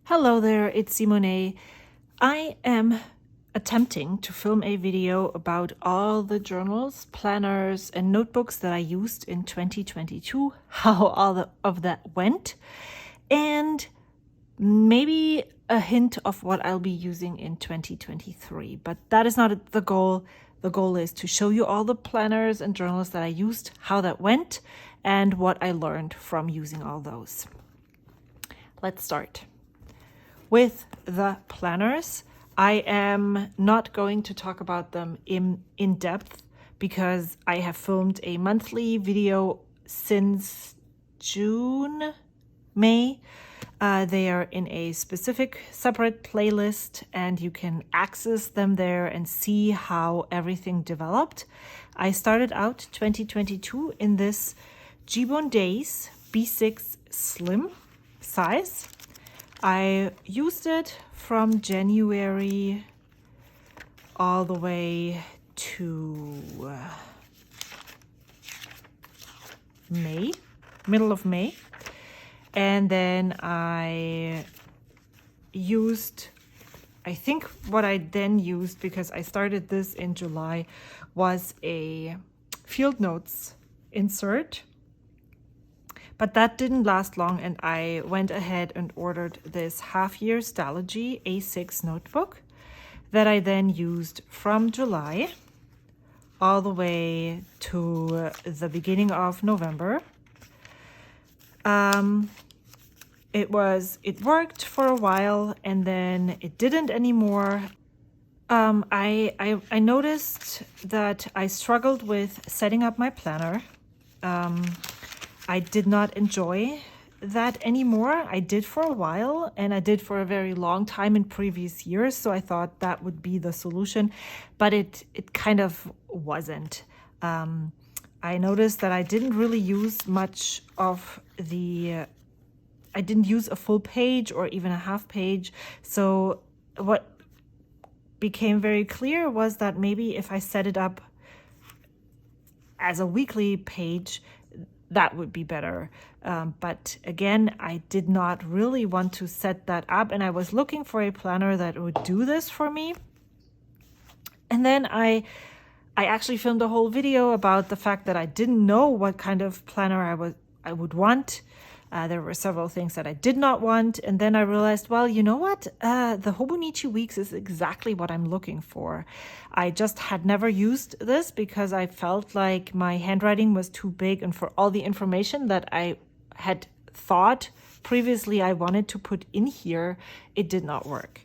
Hello there, it's Simone. I am attempting to film a video about all the journals, planners, and notebooks that I used in 2022, how of that went, and maybe a hint of what I'll be using in 2023. But that is not the goal. The goal is to show you all the planners and journals that I used, how that went, and what I learned from using all those. Let's start. With the planners, I am not going to talk about them in depth because I have filmed a monthly video since May. They are in a specific separate playlist and you can access them there and see how everything developed. I started out 2022 in this Gibbon Days B6 Slim size. I used it from January all the way to May, middle of May. And then I think what I then used, because I started this in July, was a field notes insert. But that didn't last long, and I went ahead and ordered this half-year Stalogy A6 notebook that I then used from July all the way to the beginning of November. It worked for a while, and then it didn't anymore. I noticed that I struggled with setting up my planner. I did not enjoy that anymore. I did for a while, and I did for a very long time in previous years, so I thought that would be the solution, but it kind of wasn't. I noticed that I didn't really use much of I didn't use a full page or even a half page, so what became very clear was that maybe if I set it up as a weekly page, that would be better. But again, I did not really want to set that up, and I was looking for a planner that would do this for me. And then I actually filmed a whole video about the fact that I didn't know what kind of planner I would want. There were several things that I did not want, and then I realized, well, you know what? The Hobonichi Weeks is exactly what I'm looking for. I just had never used this because I felt like my handwriting was too big, and for all the information that I had thought previously I wanted to put in here, it did not work.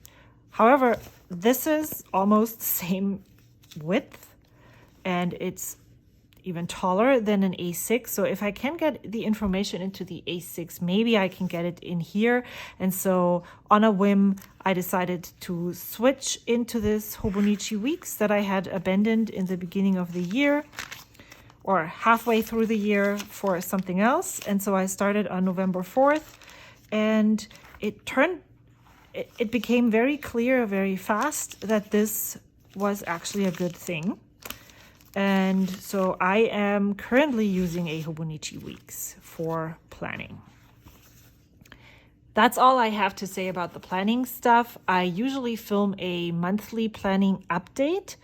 However, this is almost the same width, and it's even taller than an A6. So if I can get the information into the A6, maybe I can get it in here. And so on a whim, I decided to switch into this Hobonichi Weeks that I had abandoned in the beginning of the year or halfway through the year for something else. And so I started on November 4th, and it became very clear very fast that this was actually a good thing. And so I am currently using a Hobonichi Weeks for planning. That's all I have to say about the planning stuff. I usually film a monthly planning update.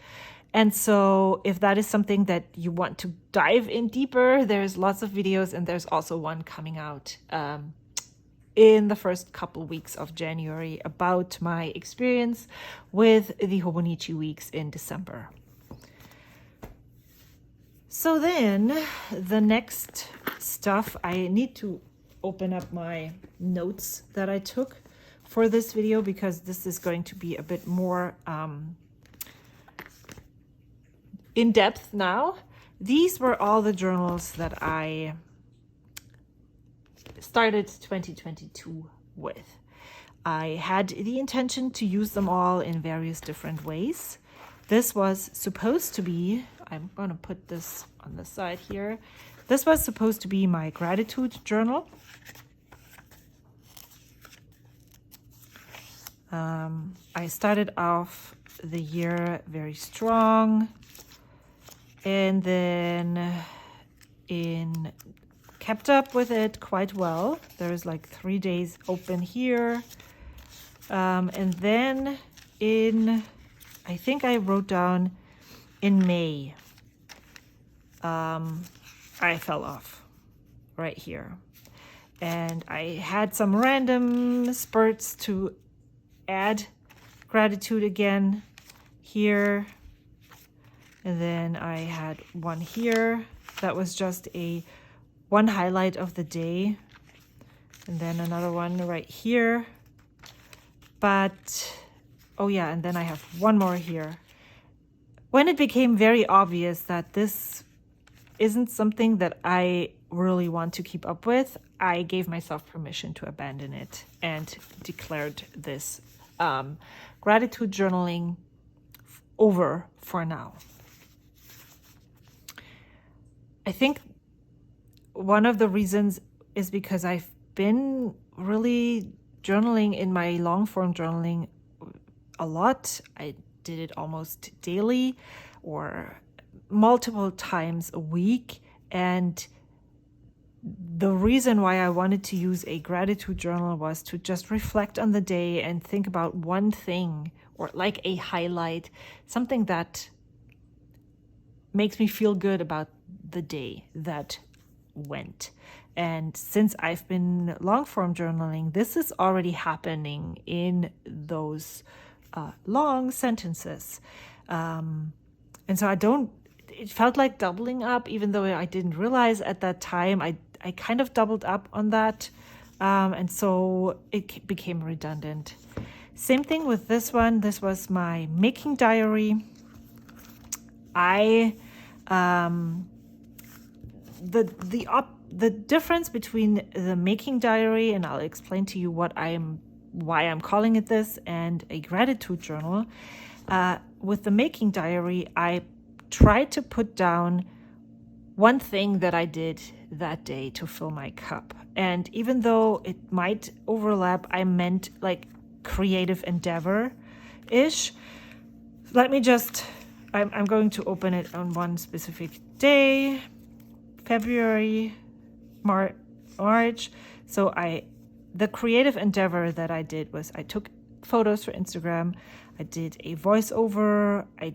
And so if that is something that you want to dive in deeper, there's lots of videos, and there's also one coming out in the first couple weeks of January about my experience with the Hobonichi Weeks in December. So then the next stuff, I need to open up my notes that I took for this video because this is going to be a bit more in depth now. These were all the journals that I started 2022 with. I had the intention to use them all in various different ways. This was supposed to be, I'm going to put this on the side here. This was supposed to be my gratitude journal. I started off the year very strong, and then kept up with it quite well. There's like 3 days open here, And then I think I wrote down in May, I fell off right here. And I had some random spurts to add gratitude again here. And then I had one here that was just one highlight of the day. And then another one right here. But, oh yeah, and then I have one more here. When it became very obvious that this isn't something that I really want to keep up with, I gave myself permission to abandon it and declared this gratitude journaling over for now. I think one of the reasons is because I've been really journaling in my long form journaling a lot. I did it almost daily or multiple times a week. And the reason why I wanted to use a gratitude journal was to just reflect on the day and think about one thing or like a highlight, something that makes me feel good about the day that went. And since I've been long form journaling, this is already happening in those long sentences. And so it felt like doubling up, even though I didn't realize at that time, I kind of doubled up on that. And so it became redundant. Same thing with this one. This was my making diary. The difference between the making diary, and I'll explain to you why I'm calling it this, and a gratitude journal. With the making diary, I tried to put down one thing that I did that day to fill my cup. And even though it might overlap, I meant like creative endeavor-ish. I'm going to open it on one specific day, February, March. So the creative endeavor that I did was I took photos for Instagram. I did a voiceover. I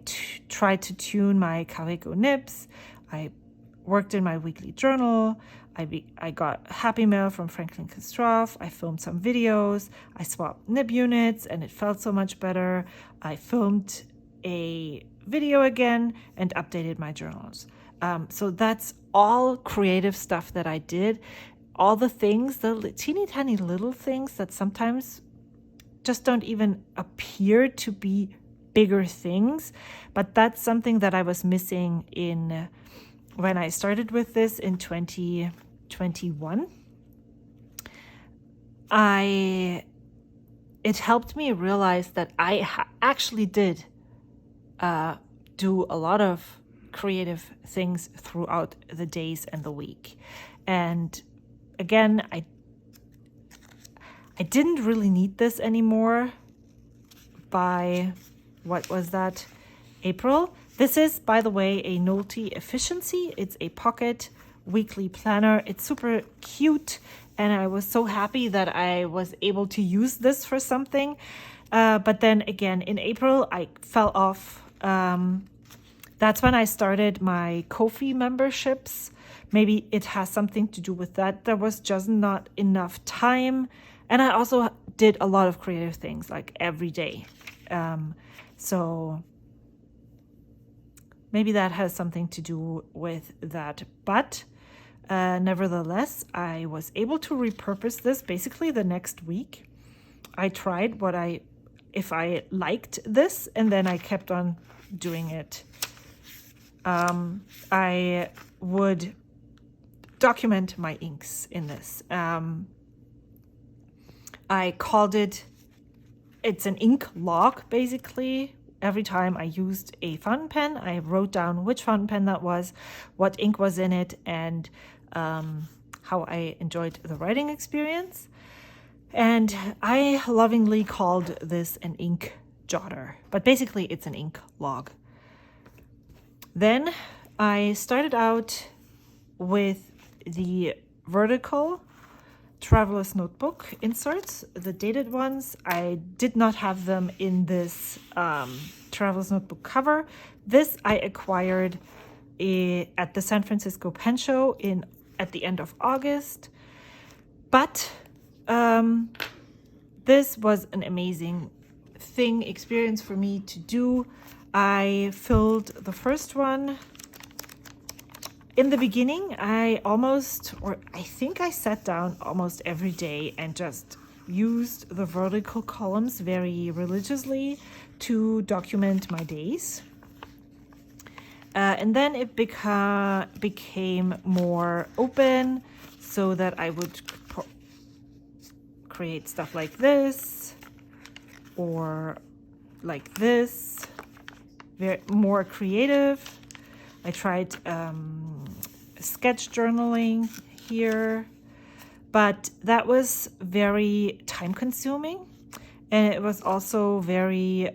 tried to tune my Kaiko nips. I worked in my weekly journal. I got happy mail from Franklin Kistroff. I filmed some videos. I swapped nib units and it felt so much better. I filmed a video again and updated my journals. So that's all creative stuff that I did. All the things, the teeny tiny little things that sometimes just don't even appear to be bigger things. But that's something that I was missing when I started with this in 2021. It helped me realize that I actually did do a lot of creative things throughout the days and the week. And again, I didn't really need this anymore by, what was that, April? This is, by the way, a Nolte Efficiency. It's a pocket weekly planner. It's super cute, and I was so happy that I was able to use this for something. But then again, in April, I fell off. That's when I started my Ko-fi memberships. Maybe it has something to do with that. There was just not enough time. And I also did a lot of creative things, like every day. So maybe that has something to do with that. But nevertheless, I was able to repurpose this basically the next week. I tried if I liked this, and then I kept on doing it. I would document my inks in this. I called it's an ink log, basically. Every time I used a fountain pen, I wrote down which fountain pen that was, what ink was in it, and how I enjoyed the writing experience. And I lovingly called this an ink jotter, but basically it's an ink log. Then I started out with the vertical traveler's notebook inserts, the dated ones. I did not have them in this traveler's notebook cover. This I acquired at the San Francisco Pen Show at the end of August. But this was an amazing experience for me to do. I filled the first one. In the beginning, I think I sat down almost every day and just used the vertical columns very religiously to document my days. And then it became more open, so that I would create stuff like this or like this, very more creative. I tried sketch journaling here, but that was very time consuming, and it was also very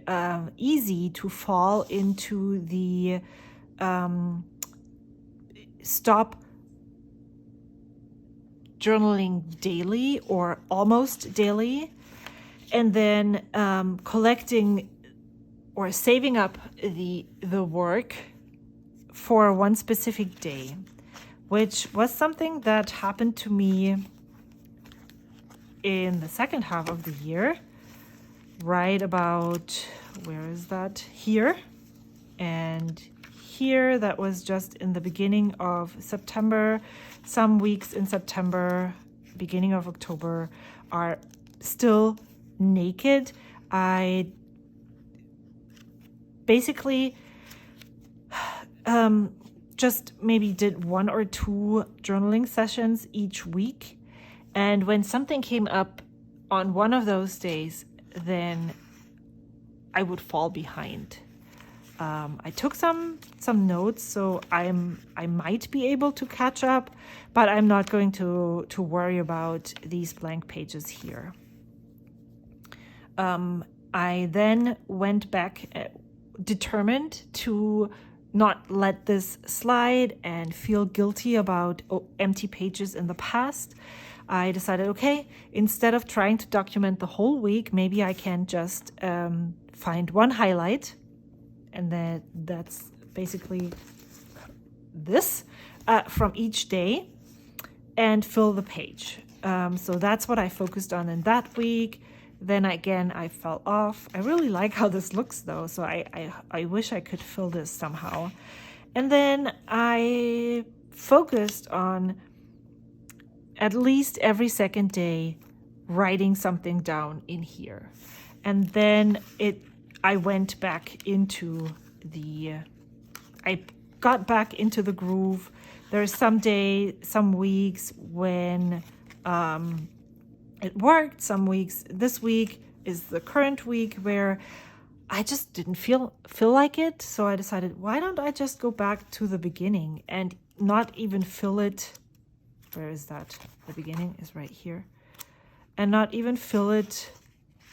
easy to fall into the stop journaling daily or almost daily, and then collecting or saving up the work for one specific day, which was something that happened to me in the second half of the year, right about, where is that? Here and here. That was just in the beginning of September. Some weeks in September, beginning of October, are still naked. I basically just maybe did 1 or 2 journaling sessions each week. And when something came up on one of those days, then I would fall behind. I took some notes, so I might be able to catch up, but I'm not going to worry about these blank pages here. I then went back, determined to not let this slide and feel guilty about empty pages in the past. I decided, okay, instead of trying to document the whole week, maybe I can just find one highlight, and that's basically this from each day, and fill the page. So that's what I focused on in that week. Then again, I fell off. I really like how this looks though, so I wish I could fill this somehow. And then I focused on at least every second day writing something down in here. And then I went back into I got back into the groove. There's some weeks when it worked, some weeks. This week is the current week where I just didn't feel like it. So I decided, why don't I just go back to the beginning and not even fill it. Where is that? The beginning is right here. And not even fill it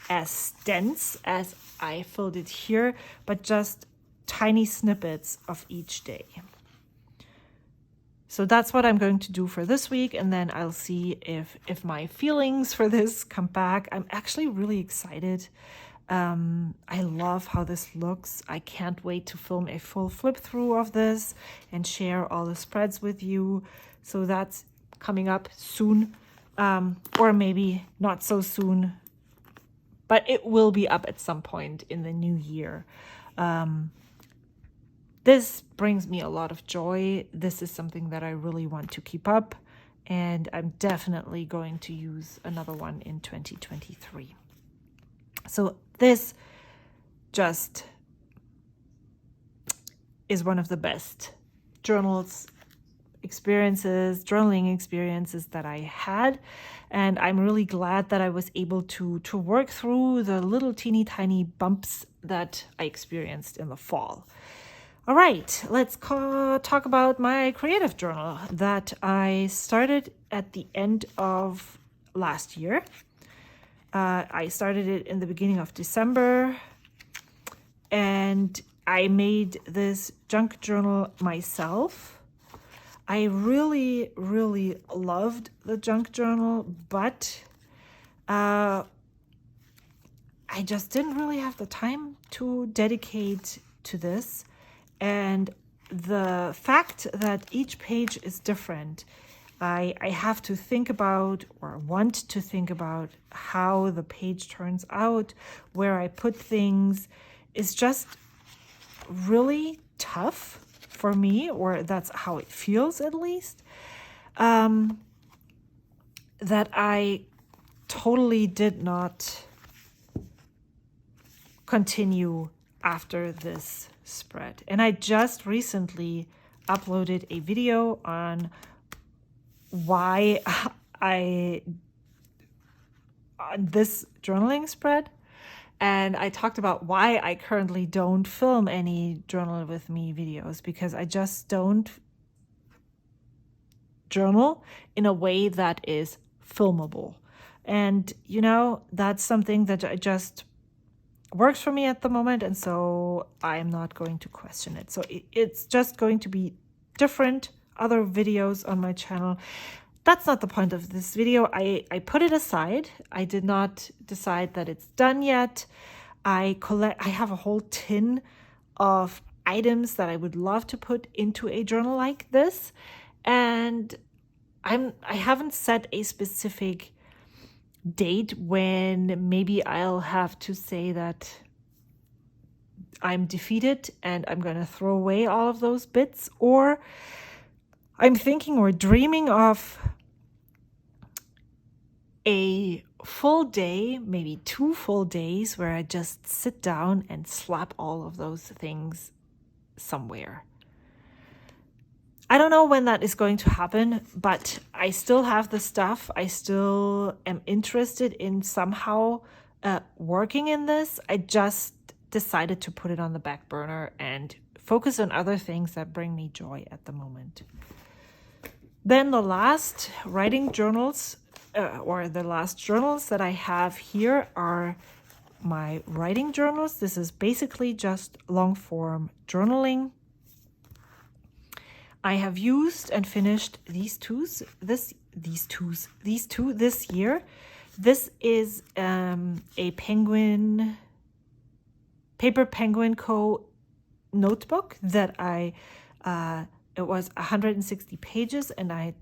as dense as I filled it here, but just tiny snippets of each day. So that's what I'm going to do for this week, and then I'll see if my feelings for this come back. I'm actually really excited. I love how this looks. I can't wait to film a full flip through of this and share all the spreads with you. So that's coming up soon, or maybe not so soon, but it will be up at some point in the new year. This brings me a lot of joy. This is something that I really want to keep up, and I'm definitely going to use another one in 2023. So this just is one of the best journaling experiences that I had, and I'm really glad that I was able to work through the little teeny tiny bumps that I experienced in the fall. All right, let's talk about my creative journal that I started at the end of last year. I started it in the beginning of December, and I made this junk journal myself. I really, really loved the junk journal, but I just didn't really have the time to dedicate to this. And the fact that each page is different, I have to think about, or want to think about, how the page turns out, where I put things, is just really tough for me, or that's how it feels at least, that I totally did not continue after this spread. And I just recently uploaded a video on why on this journaling spread, and I talked about why I currently don't film any journal with me videos, because I just don't journal in a way that is filmable. And you know, that's something that I just works for me at the moment, and so I'm not going to question it. So it's just going to be different other videos on my channel. That's not the point of this video. I put it aside. I did not decide that it's done yet. I have a whole tin of items that I would love to put into a journal like this, and I haven't set a specific date when maybe I'll have to say that I'm defeated and I'm going to throw away all of those bits, or I'm thinking or dreaming of a full day, maybe 2 full days, where I just sit down and slap all of those things somewhere. I don't know when that is going to happen, but I still have the stuff. I still am interested in somehow working in this. I just decided to put it on the back burner and focus on other things that bring me joy at the moment. Then the last writing journals, or the last journals that I have here, are my writing journals. This is basically just long form journaling. I have used and finished these two this year. This is a Paper Penguin Co. notebook that it was 160 pages, and I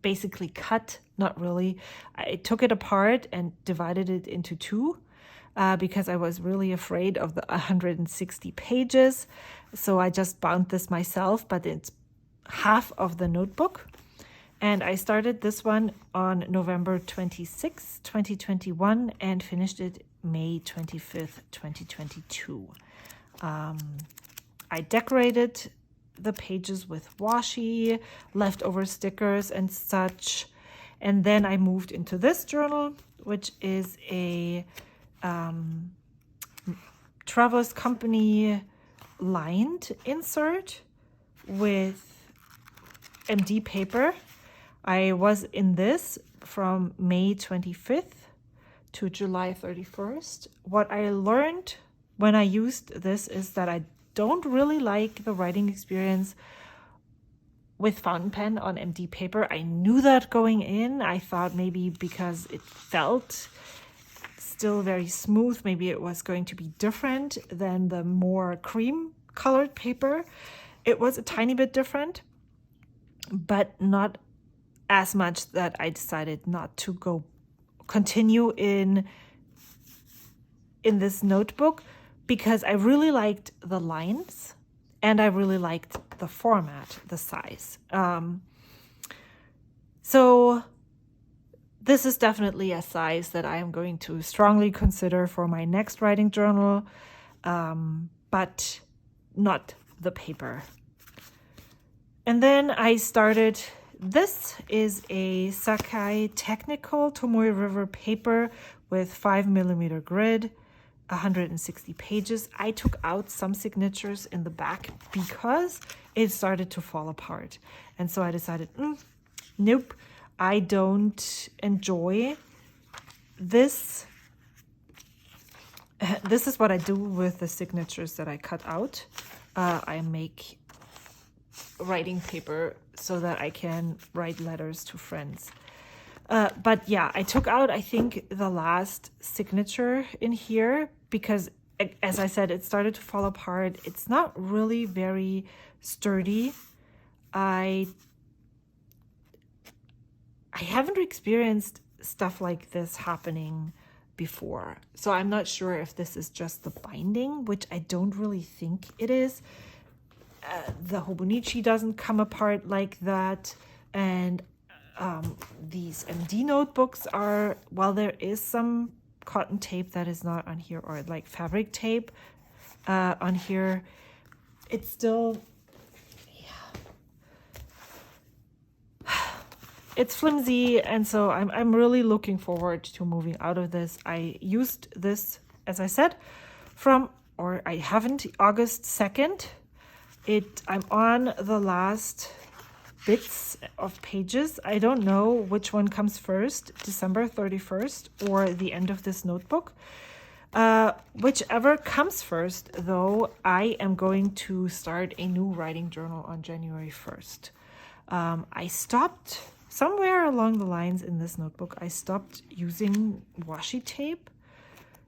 basically I took it apart and divided it into 2. Because I was really afraid of the 160 pages. So I just bound this myself, but it's half of the notebook. And I started this one on November 26, 2021, and finished it May 25th, 2022. I decorated the pages with washi, leftover stickers and such. And then I moved into this journal, which is a Travelers Company lined insert with MD paper. I was in this from May 25th to July 31st. What I learned when I used this is that I don't really like the writing experience with fountain pen on MD paper. I knew that going in. I thought maybe because it felt still very smooth, maybe it was going to be different than the more cream colored paper. It was a tiny bit different, but not as much that I decided not to continue in this notebook, because I really liked the lines and I really liked the format, the size. So this is definitely a size that I am going to strongly consider for my next writing journal, but not the paper. And then I started, this is a Sakai Technical Tomoe River paper with 5mm grid, 160 pages. I took out some signatures in the back because it started to fall apart. And so I decided, nope. I don't enjoy this. This is what I do with the signatures that I cut out. I make writing paper so that I can write letters to friends. But yeah, I took out, I think, the last signature in here because, as I said, it started to fall apart. It's not really very sturdy. I haven't experienced stuff like this happening before. So I'm not sure if this is just the binding, which I don't really think it is. The Hobonichi doesn't come apart like that. And these MD notebooks are, while there is some cotton tape that is not on here, or like fabric tape on here, it's still, it's flimsy, and so I'm really looking forward to moving out of this. I used this, as I said, I haven't, August 2nd. I'm on the last bits of pages. I don't know which one comes first, December 31st or the end of this notebook. Whichever comes first, though, I am going to start a new writing journal on January 1st. I stopped somewhere along the lines in this notebook. I stopped using washi tape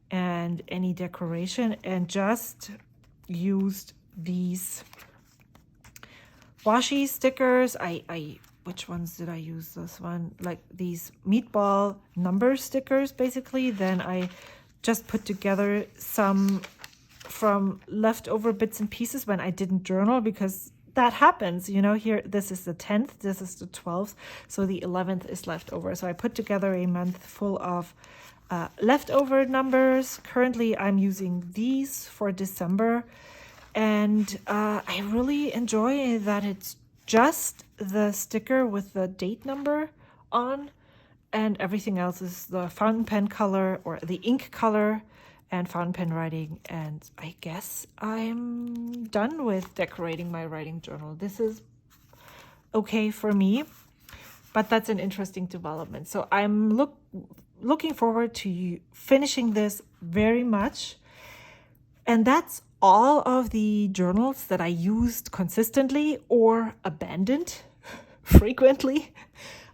and any decoration and just used these washi stickers. Which ones did I use? This one, like these meatball number stickers, basically. Then I just put together some from leftover bits and pieces when I didn't journal, because that happens, you know. Here, this is the 10th, this is the 12th, so the 11th is leftover. So I put together a month full of leftover numbers. Currently, I'm using these for December. And I really enjoy that it's just the sticker with the date number on, and everything else is the fountain pen color or the ink color and fountain pen writing. And I guess I'm done with decorating my writing journal. This is okay for me, but that's an interesting development. So I'm looking forward to finishing this very much. And that's all of the journals that I used consistently or abandoned frequently.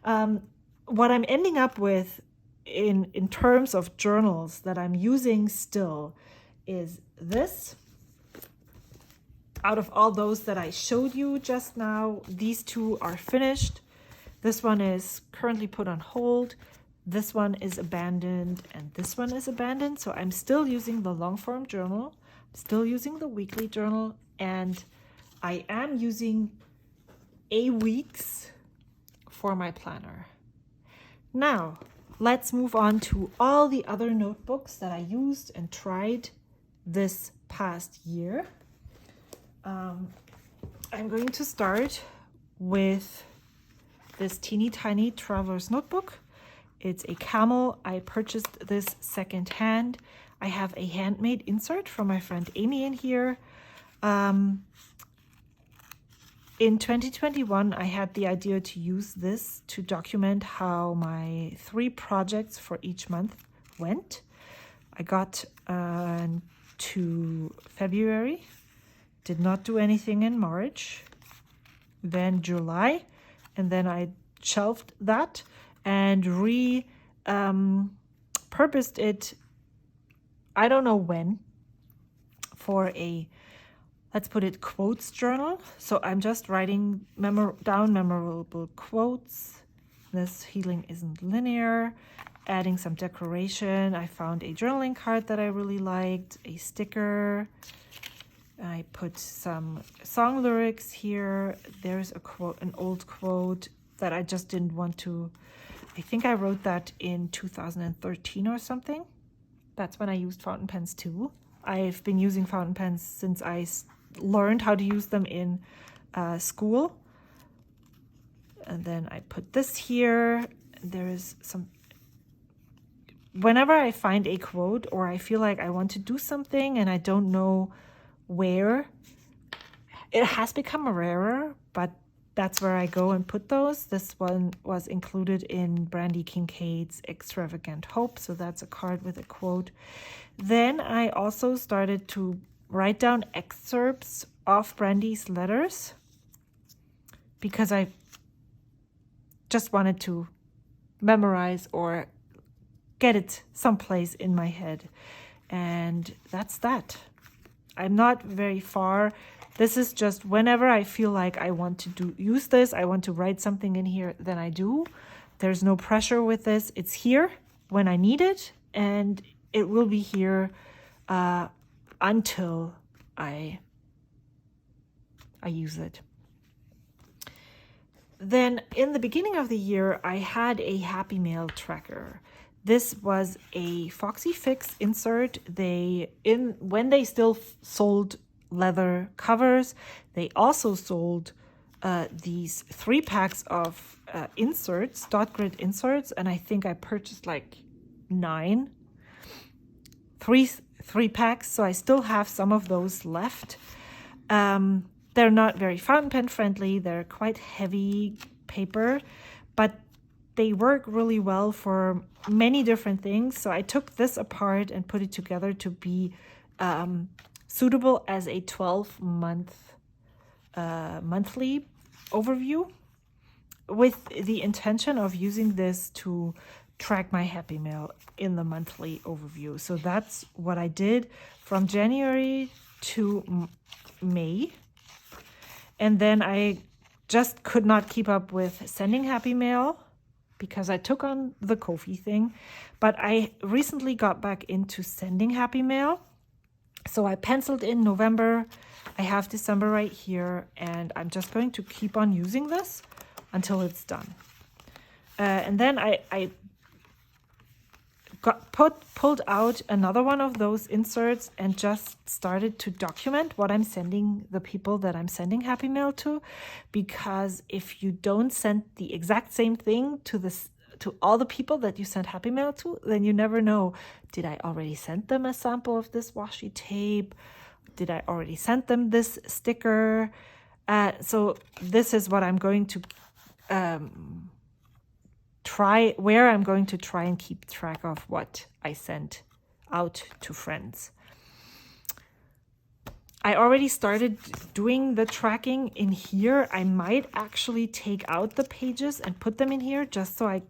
What I'm ending up with in terms of journals that I'm using still is this. Out of all those that I showed you just now, these two are finished. This one is currently put on hold. This one is abandoned, and this one is abandoned. So I'm still using the long form journal, still using the weekly journal, and I am using a weeks for my planner. Now, let's move on to all the other notebooks that I used and tried this past year. I'm going to start with this teeny tiny traveler's notebook. It's a camel. I purchased this secondhand. I have a handmade insert from my friend Amy in here. In 2021, I had the idea to use this to document how my 3 projects for each month went. I got to February, did not do anything in March, then July, and then I shelved that and purposed it, I don't know when, for a, let's put it, quotes journal. So I'm just writing down memorable quotes. This healing isn't linear. Adding some decoration. I found a journaling card that I really liked, a sticker. I put some song lyrics here. There's a quote, an old quote that I just didn't want to, I think I wrote that in 2013 or something. That's when I used fountain pens too. I've been using fountain pens since I learned how to use them in school. And then I put this here. There is some, whenever I find a quote or I feel like I want to do something and I don't know where, it has become rarer, but that's where I go and put those. This one was included in Brandy Kincaid's Extravagant Hope, so that's a card with a quote. Then I also started to write down excerpts of Brandy's letters. because I just wanted to memorize or get it someplace in my head. And that's that. I'm not very far. This is just whenever I feel like I want to use this, I want to write something in here, then I do. There's no pressure with this. It's here when I need it, and it will be here until I use it. Then in the beginning of the year, I had a Happy Mail tracker. This was a Foxy Fix insert. When they still sold leather covers, they also sold these 3 packs of inserts, dot grid inserts, and I think I purchased like 9, 3 packs. So I still have some of those left. They're not very fountain pen friendly. They're quite heavy paper, but they work really well for many different things. So I took this apart and put it together to be suitable as a 12-month monthly overview, with the intention of using this to track my Happy Mail in the monthly overview. So that's what I did from January to May. And then I just could not keep up with sending Happy Mail because I took on the Ko-fi thing. But I recently got back into sending Happy Mail. So I penciled in November. I have December right here, and I'm just going to keep on using this until it's done. And then I pulled out another one of those inserts and just started to document what I'm sending the people that I'm sending Happy Mail to, because if you don't send the exact same thing to all the people that you sent Happy Mail to, then you never know, did I already send them a sample of this washi tape? Did I already send them this sticker? So this is what I'm going to I'm going to try and keep track of what I sent out to friends. I already started doing the tracking in here. I might actually take out the pages and put them in here just so I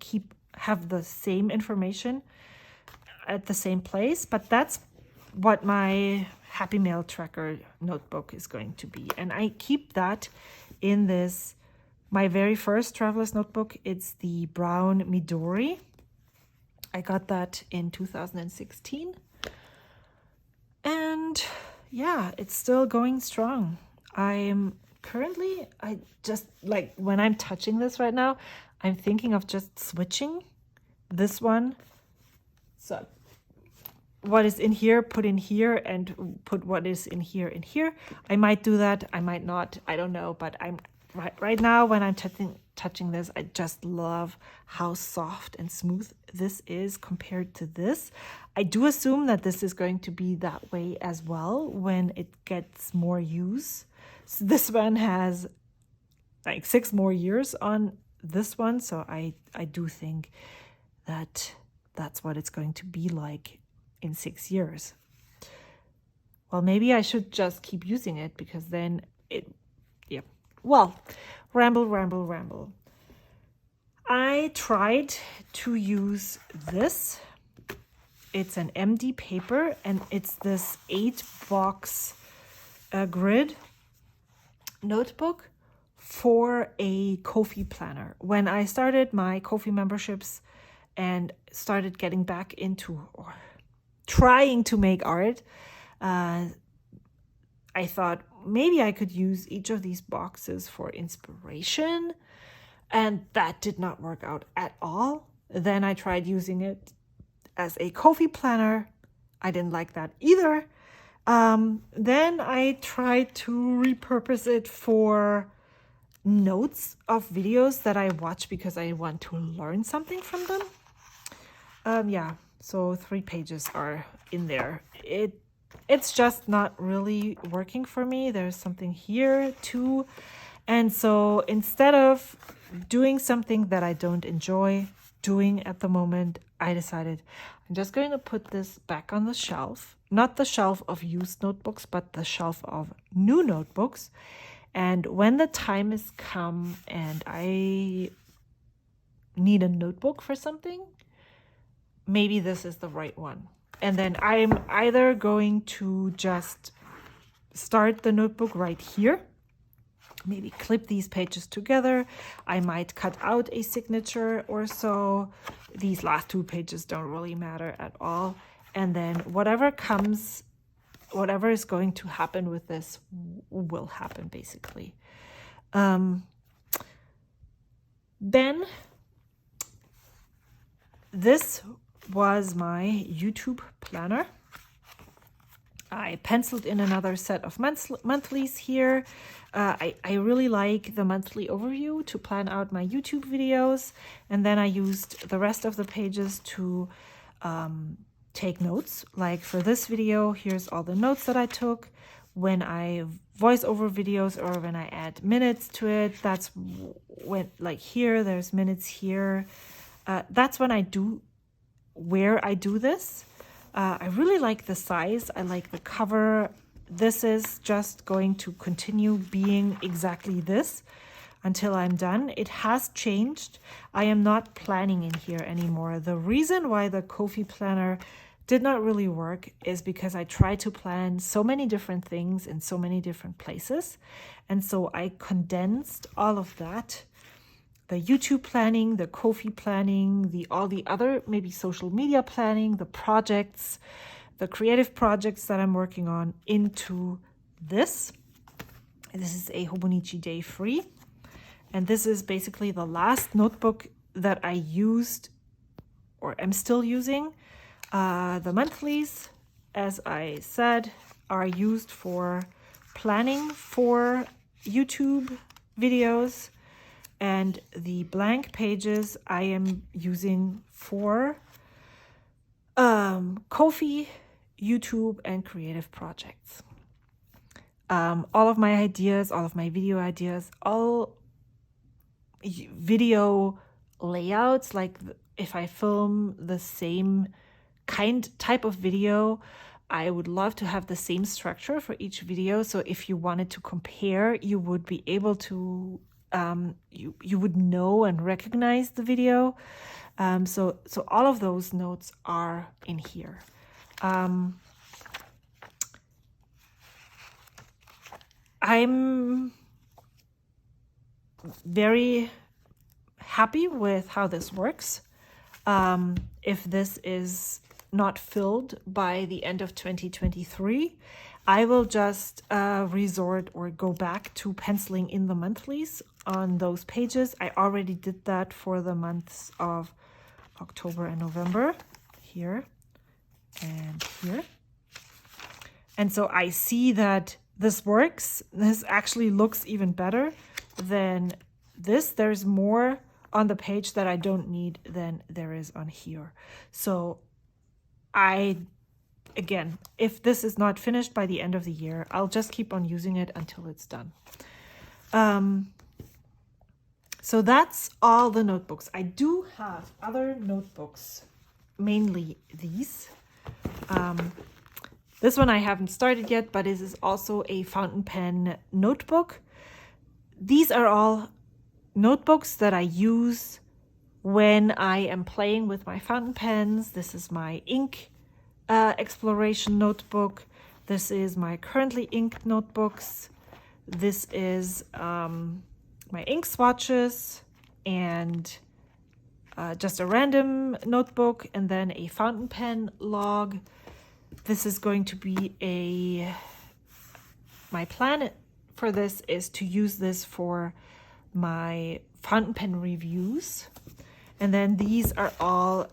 have the same information at the same place. But that's what my Happy Mail tracker notebook is going to be. And I keep that in this, my very first traveler's notebook. It's the brown Midori. I got that in 2016. And yeah, it's still going strong. I just like when I'm touching this right now, I'm thinking of just switching this one. So what is in here, put in here, and put what is in here in here. I might do that. I might not. I don't know. But I'm right now when I'm touching this, I just love how soft and smooth this is compared to this. I do assume that this is going to be that way as well when it gets more use. So this one has like 6 more years on this one. So I do think that that's what it's going to be like in 6 years. Well, maybe I should just keep using it because then yeah. Well, ramble. I tried to use this. It's an MD paper, and it's this 8-box grid notebook for a Ko-fi planner. When I started my Ko-fi memberships and started getting back into or trying to make art, I thought maybe I could use each of these boxes for inspiration, and that did not work out at all. Then I tried using it as a Ko-fi planner. I didn't like that either. Then I tried to repurpose it for notes of videos that I watch because I want to learn something from them. Yeah, so 3 pages are in there. It's just not really working for me. There's something here too. And so instead of doing something that I don't enjoy doing at the moment, I decided I'm just going to put this back on the shelf. Not the shelf of used notebooks, but the shelf of new notebooks. And when the time has come and I need a notebook for something, maybe this is the right one. And then I'm either going to just start the notebook right here, maybe clip these pages together. I might cut out a signature or so. These last 2 pages don't really matter at all. And then whatever is going to happen with this will happen, basically. Then this was my YouTube planner. I penciled in another set of monthlies here. I really like the monthly overview to plan out my YouTube videos. And then I used the rest of the pages to take notes. Like for this video, here's all the notes that I took. When I voice over videos or when I add minutes to it, that's when, like here, there's minutes here. That's when I do this. I really like the size. I like the cover. This is just going to continue being exactly this until I'm done. It has changed. I am not planning in here anymore. The reason why the Ko-fi planner did not really work is because I tried to plan so many different things in so many different places. And so I condensed all of that. The YouTube planning, the Ko-fi planning, all the other maybe social media planning, the projects, the creative projects that I'm working on into this. This is a Hobonichi Day Free. And this is basically the last notebook that I used or am still using. The monthlies, as I said, are used for planning for YouTube videos. And the blank pages I am using for Ko-fi, YouTube, and creative projects. All of my ideas, all of my video ideas, all video layouts, like if I film the same type of video, I would love to have the same structure for each video. So if you wanted to compare, you would be able to you would know and recognize the video. So all of those notes are in here. I'm very happy with how this works. If this is not filled by the end of 2023, I will just resort or go back to penciling in the monthlies on those pages. I already did that for the months of October and November, here and here. And so I see that this works. This actually looks even better than this. There's more on the page that I don't need than there is on here. So again, if this is not finished by the end of the year, I'll just keep on using it until it's done. So that's all the notebooks. I do have other notebooks, mainly these. This one I haven't started yet, but this is also a fountain pen notebook. These are all notebooks that I use when I am playing with my fountain pens. This is my ink exploration notebook. This is my currently inked notebooks. This is my ink swatches and just a random notebook, and then a fountain pen log. This is going to be my plan for this is to use this for my fountain pen reviews. And then these are all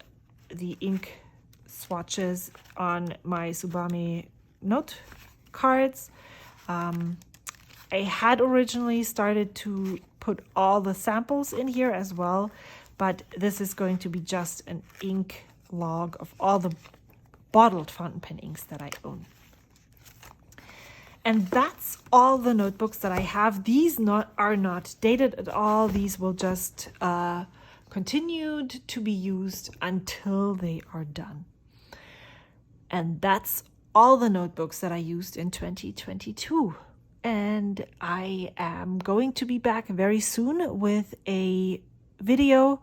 the ink swatches on my Tsubame note cards. I had originally started to put all the samples in here as well, but this is going to be just an ink log of all the bottled fountain pen inks that I own. And that's all the notebooks that I have. These are not dated at all. These will just continued to be used until they are done. And that's all the notebooks that I used in 2022. and I am going to be back very soon with a video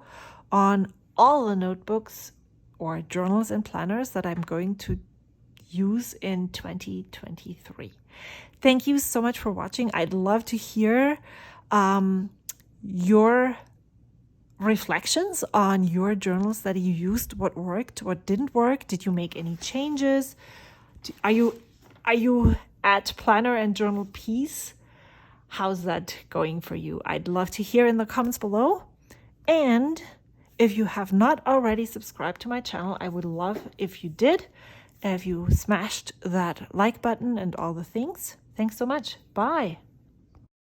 on all the notebooks or journals and planners that I'm going to use in 2023. Thank you so much for watching. I'd love to hear your reflections on your journals that you used. What worked, what didn't work? Did you make any changes? Are you at planner and journal peace? How's that going for you? I'd love to hear in the comments below. And if you have not already subscribed to my channel, I would love if you did, if you smashed that like button and all the things. Thanks so much. Bye.